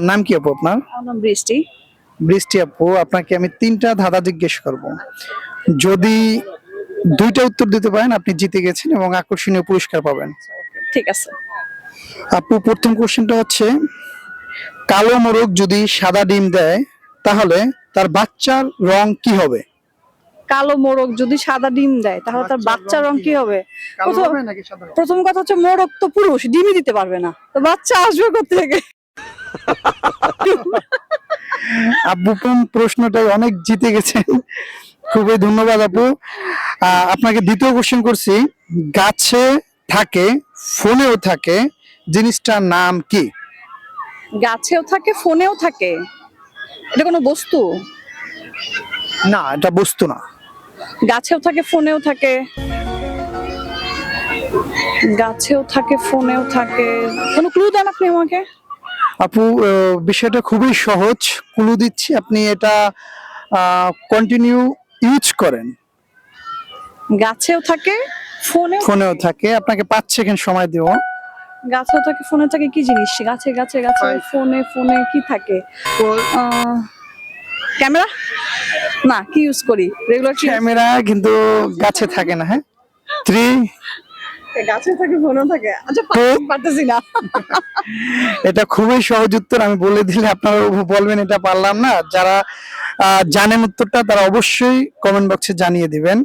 নাম কি আপু আপনার? আমার নাম বৃষ্টি। বৃষ্টি আপু, আপনাকে আমি তিনটা ধাঁধা জিজ্ঞেস করব। যদি দুইটা উত্তর দিতে পারেন আপনি জিতে গেছেন এবং আকর্ষণীয় পুরস্কার পাবেন। ঠিক আছে। আপু, প্রথম কোশ্চেনটা হচ্ছে, কালো মোরগ যদি সাদা ডিম দেয় তাহলে তার বাচ্চার রং কি হবে? কালো মোরগ যদি সাদা ডিম দেয় তাহলে তার বাচ্চার রং কি হবে? কালো প্রথম- হবে নাকি সাদা হবে? প্রথম কথা হচ্ছে মোরগ তো পুরুষ, ডিমই দিতে পারবে না, তো বাচ্চা আসবে কোথা থেকে? আপু, প্রশ্নটাই অনেক জিতে গেছেন, খুবই ধন্যবাদ আপু। আপনাকে দ্বিতীয় কোশ্চেন করছি, গাছে থাকে ফোনেও থাকে, জিনিসটার নাম কি? গাছেও থাকে, ফোনেও থাকে, এটা কোনো বস্তু? না, এটা বস্তু না। গাছেও থাকে, ফোনেও থাকে, গাছেও থাকে, ফোনেও থাকে, কোনো ক্লু দেন আপনি আমাকে। আপু, বিষয়টা খুবই সহজ, ক্লু দিচ্ছি, আপনি এটা কন্টিনিউ ইউজ করেন। গাছেও থাকে, ফোনেও ফোনেও থাকে, আপনাকে 5 সেকেন্ড সময় দেব। গাছেও থাকে, ফোনে থাকে, কি জিনিস? গাছে গাছে গাছে, ফোনে ফোনে কি থাকে? ক্যামেরা? না, কি ইউজ করি রেগুলার? ক্যামেরা কিন্তু গাছে থাকে না। হ্যাঁ, 3। গাছে থাকে, ফোনেও থাকে। আচ্ছা, পারতেছি না। এটা খুবই সহজ উত্তর, আমি বলে দিলে আপনারা বলবেন এটা পারলাম না। যারা জানেন উত্তরটা তারা অবশ্যই কমেন্ট বক্সে জানিয়ে দিবেন,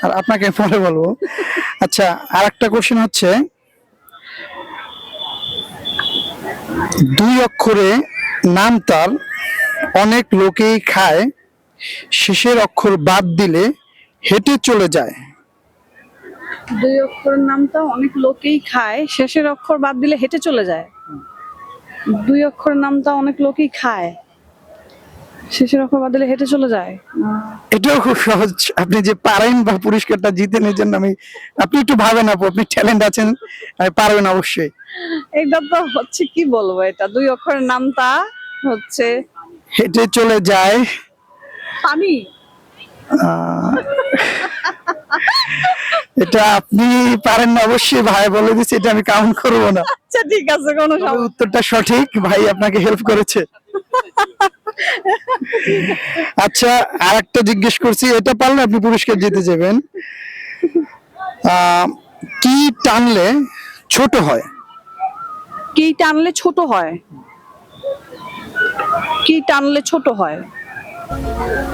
আর আপনাকে পরে বলবো। আচ্ছা, আর একটা কোশ্চেন হচ্ছে, 2 অক্ষরে নাম তার, অনেক লোকেই খায়, শেষের অক্ষর বাদ দিলে হেঁটে চলে যায়। 2 অক্ষরের নামটা অনেক লোকেই খায়, শেষের অক্ষর বাদ দিলে হেঁটে চলে যায়। 2 অক্ষরের নামটা অনেক লোকেই খায়, শেষের অক্ষর বাদ দিলে হেঁটে চলে যায়। এটাও খুব সহজ, আপনি যে পারেন বা পুরস্কারটা জিতেন এর জন্য আপনি একটু ভাবেন আপু, আপনি ট্যালেন্ট আছেন, পারবেন অবশ্যই। এটা তো হচ্ছে, কি বলবো, এটা 2 অক্ষরের নামটা হচ্ছে হেঁটে চলে যায়। পানি। আহ, এটা আপনি পারেন না অবশ্যই, ভাই বলে দিচ্ছে, এটা আমি কাউন্ট করবো না। আচ্ছা ঠিক আছে, কোনো তবে সমস্যা। উত্তরটা সঠিক, ভাই আপনাকে হেল্প করেছে। আচ্ছা, আর একটা জিজ্ঞেস করছি, এটা পারলে আপনি পুরস্কার জিতে যাবেন। আহ, কি টানলে ছোট হয়? কি টানলে ছোট হয়? কি টানলে ছোট হয়?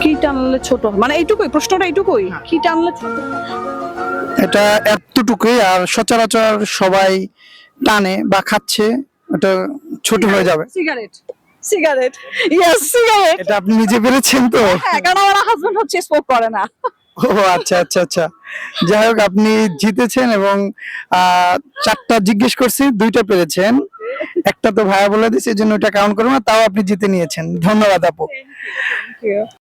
কি টানলে ছোট হয় মানে এইটুকুই? প্রশ্নটা এইটুকুই, কি টানলে ছোট হয়? এটা এতটুকুই, আর সচরাচর সবাই টানে বা খাচ্ছে, এটা ছোট হয়ে যাবে। সিগারেট। Cigarette, yes, cigarette. এটা আপনি নিজে পেরেছেন তো? হ্যাঁ, কারণ আমার হাজবেন্ড হচ্ছে স্মোক করে না। ও আচ্ছা আচ্ছা আচ্ছা, যাই হোক, আপনি জিতেছেন এবং 4টা জিজ্ঞেস করছি, 2টা পেরেছেন, একটা তো ভাইয়া বলে দিচ্ছে, এই জন্য ওটা কাউন্ট করবো না, তাও আপনি জিতে নিয়েছেন। ধন্যবাদ আপু। Thank you.